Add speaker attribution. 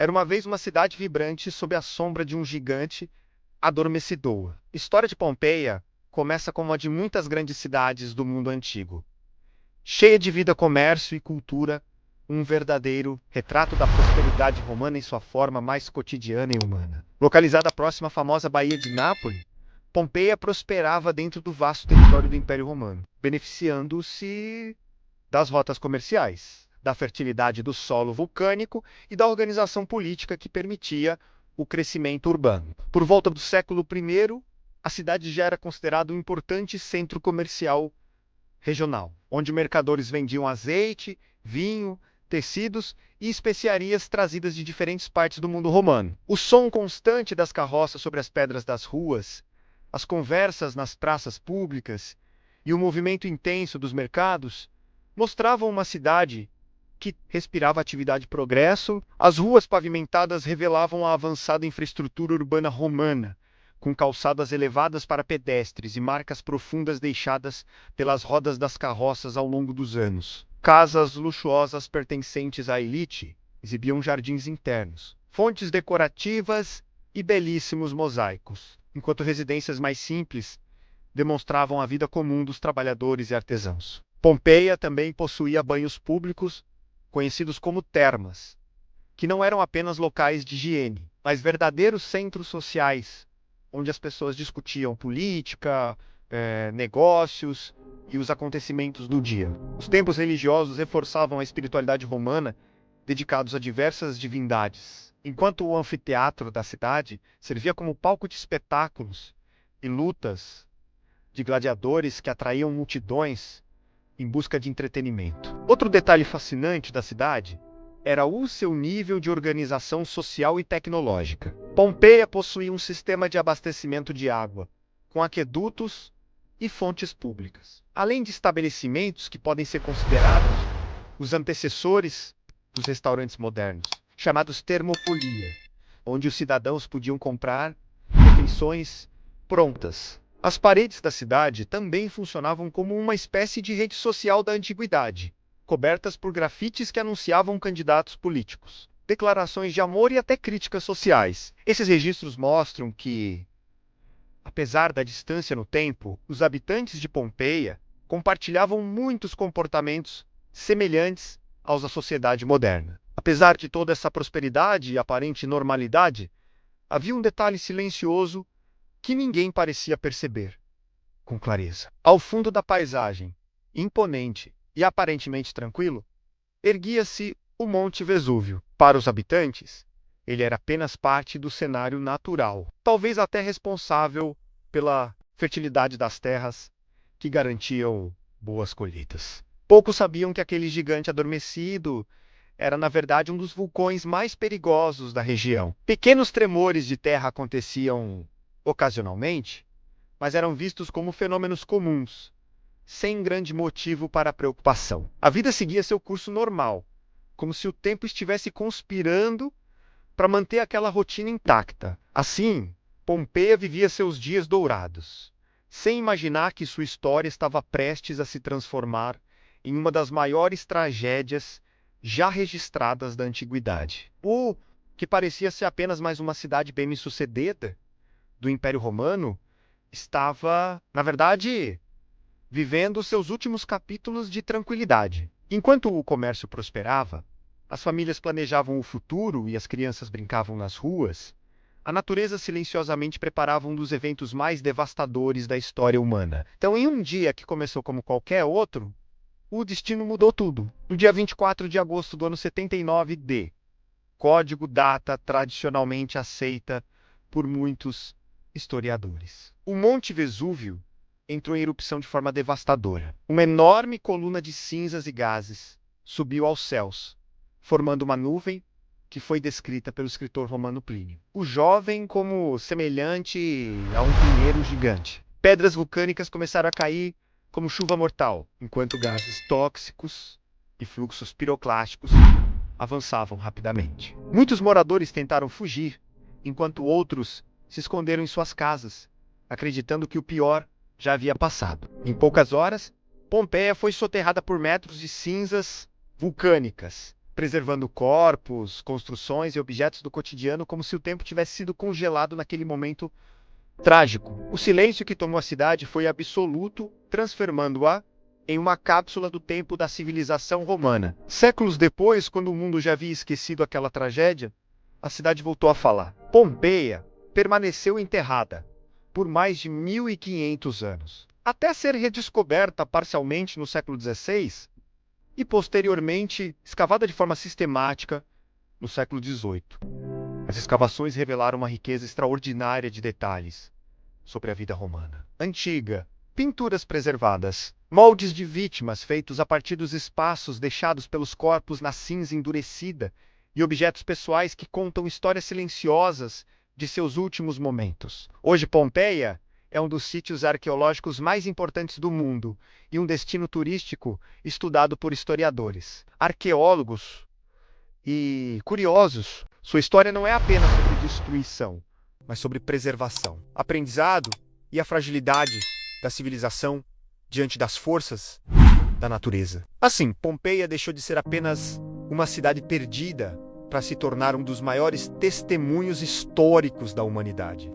Speaker 1: Era uma vez uma cidade vibrante sob a sombra de um gigante adormecedor. A história de Pompeia começa como a de muitas grandes cidades do mundo antigo, cheia de vida, comércio e cultura, um verdadeiro retrato da prosperidade romana em sua forma mais cotidiana e humana. Localizada próxima à famosa Baía de Nápoles, Pompeia prosperava dentro do vasto território do Império Romano, beneficiando-se das rotas comerciais, da fertilidade do solo vulcânico e da organização política que permitia o crescimento urbano. Por volta do século I, a cidade já era considerada um importante centro comercial regional, onde mercadores vendiam azeite, vinho, tecidos e especiarias trazidas de diferentes partes do mundo romano. O som constante das carroças sobre as pedras das ruas, as conversas nas praças públicas e o movimento intenso dos mercados mostravam uma cidade que respirava atividade e progresso. As ruas pavimentadas revelavam a avançada infraestrutura urbana romana, com calçadas elevadas para pedestres e marcas profundas deixadas pelas rodas das carroças ao longo dos anos. Casas luxuosas pertencentes à elite exibiam jardins internos, fontes decorativas e belíssimos mosaicos, enquanto residências mais simples demonstravam a vida comum dos trabalhadores e artesãos. Pompeia também possuía banhos públicos, conhecidos como termas, que não eram apenas locais de higiene, mas verdadeiros centros sociais, onde as pessoas discutiam política, negócios e os acontecimentos do dia. Os templos religiosos reforçavam a espiritualidade romana, dedicados a diversas divindades, enquanto o anfiteatro da cidade servia como palco de espetáculos e lutas de gladiadores que atraíam multidões em busca de entretenimento. Outro detalhe fascinante da cidade era o seu nível de organização social e tecnológica. Pompeia possuía um sistema de abastecimento de água, com aquedutos e fontes públicas, além de estabelecimentos que podem ser considerados os antecessores dos restaurantes modernos, chamados termopolia, onde os cidadãos podiam comprar refeições prontas. As paredes da cidade também funcionavam como uma espécie de rede social da antiguidade, cobertas por grafites que anunciavam candidatos políticos, declarações de amor e até críticas sociais. Esses registros mostram que, apesar da distância no tempo, os habitantes de Pompeia compartilhavam muitos comportamentos semelhantes aos da sociedade moderna. Apesar de toda essa prosperidade e aparente normalidade, havia um detalhe silencioso que ninguém parecia perceber com clareza. Ao fundo da paisagem, imponente e aparentemente tranquilo, erguia-se o Monte Vesúvio. Para os habitantes, ele era apenas parte do cenário natural, talvez até responsável pela fertilidade das terras que garantiam boas colheitas. Poucos sabiam que aquele gigante adormecido era, na verdade, um dos vulcões mais perigosos da região. Pequenos tremores de terra aconteciam ocasionalmente, mas eram vistos como fenômenos comuns, sem grande motivo para preocupação. A vida seguia seu curso normal, como se o tempo estivesse conspirando para manter aquela rotina intacta. Assim, Pompeia vivia seus dias dourados, sem imaginar que sua história estava prestes a se transformar em uma das maiores tragédias já registradas da antiguidade. O que parecia ser apenas mais uma cidade bem-sucedida do Império Romano estava, na verdade, vivendo seus últimos capítulos de tranquilidade. Enquanto o comércio prosperava, as famílias planejavam o futuro e as crianças brincavam nas ruas, a natureza silenciosamente preparava um dos eventos mais devastadores da história humana. Então, em um dia que começou como qualquer outro, o destino mudou tudo. No dia 24 de agosto do ano 79 d. Código data tradicionalmente aceita por muitos historiadores. O Monte Vesúvio entrou em erupção de forma devastadora. Uma enorme coluna de cinzas e gases subiu aos céus, formando uma nuvem que foi descrita pelo escritor romano Plínio o Jovem como semelhante a um pinheiro gigante. Pedras vulcânicas começaram a cair como chuva mortal, enquanto gases tóxicos e fluxos piroclásticos avançavam rapidamente. Muitos moradores tentaram fugir, enquanto outros se esconderam em suas casas, acreditando que o pior já havia passado. Em poucas horas, Pompeia foi soterrada por metros de cinzas vulcânicas, preservando corpos, construções e objetos do cotidiano como se o tempo tivesse sido congelado naquele momento trágico. O silêncio que tomou a cidade foi absoluto, transformando-a em uma cápsula do tempo da civilização romana. Séculos depois, quando o mundo já havia esquecido aquela tragédia, a cidade voltou a falar. Pompeia permaneceu enterrada por mais de 1500 anos, até ser redescoberta parcialmente no século XVI e posteriormente escavada de forma sistemática no século XVIII. As escavações revelaram uma riqueza extraordinária de detalhes sobre a vida romana antiga, pinturas preservadas, moldes de vítimas feitos a partir dos espaços deixados pelos corpos na cinza endurecida e objetos pessoais que contam histórias silenciosas de seus últimos momentos. Hoje, Pompeia é um dos sítios arqueológicos mais importantes do mundo e um destino turístico estudado por historiadores, arqueólogos e curiosos. Sua história não é apenas sobre destruição, mas sobre preservação, aprendizado e a fragilidade da civilização diante das forças da natureza. Assim, Pompeia deixou de ser apenas uma cidade perdida para se tornar um dos maiores testemunhos históricos da humanidade.